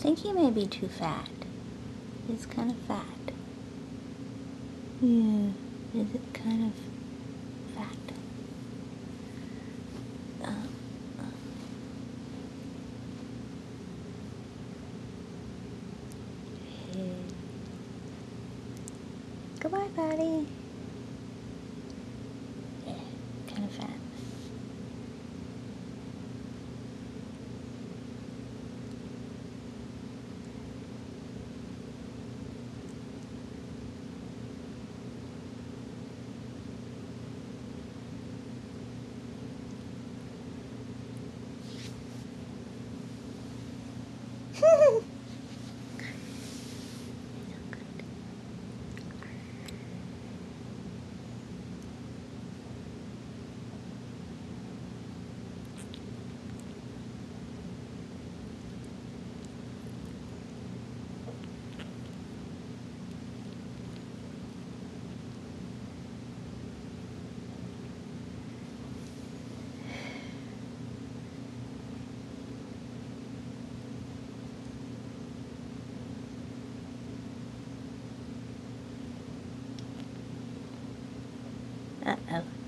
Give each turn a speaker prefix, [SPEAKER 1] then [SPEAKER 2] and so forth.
[SPEAKER 1] think he may be too fat. He's kind of fat. Yeah, is it kind of fat? Hey. Goodbye, Patty. Yeah, kind of fat. Uh-oh.